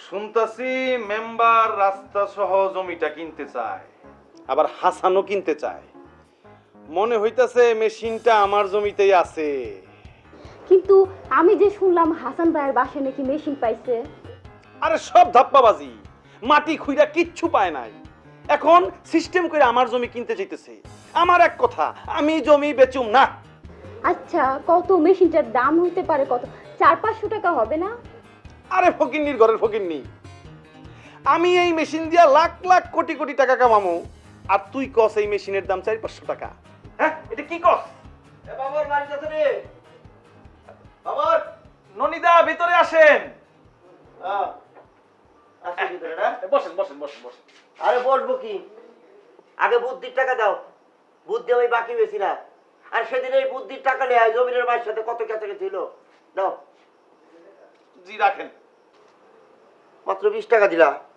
শুনতাছি member রাস্তা সহ জমিটা কিনতে চায়, আবার হাসানও কিনতে চায়। মনে হইতাছে মেশিনটা আমার জমিতেই আছে। কিন্তু আমি যে শুনলাম হাসান ভাইয়ের বাসায় নাকি মেশিন পাইছে। আরে সব ধাপ্পাবাজি, মাটি খুইরা কিচ্ছু পায় নাই। এখন সিস্টেম করে আমার জমি কিনতে চাইতেছে। আমার এক কথা, আমি জমি বেচুম না। আচ্ছা, কত মেশিনটার দাম হইতে পারে? কত, 400-500 টাকা হবে না? আরে ফকিন্নির ঘরের ফকিন্নি, আমি এই মেশিন দিয়া লাখ লাখ কোটি কোটি টাকা কামামু, আর তুই কস এই মেশিনের দাম 400-500 টাকা? হ্যাঁ, এটা কি কস? এ বাবার বাড়িতে আছে রে বাবার। ননিদা ভিতরে আসেন। আসে ভিতরে না? বসেন বসেন বসেন বসেন। আরে বসবো কি, আগে বুদ্ধির টাকা দাও। বুদ্ধি আমি বাকি বেশি না। আর সেদিন এই বুদ্ধির টাকা নিয়ে জমিনের মায়ের সাথে কত কেঁচাকে ছিল। দাও, জি রাখেন। মাত্র 20 টাকা দিলা।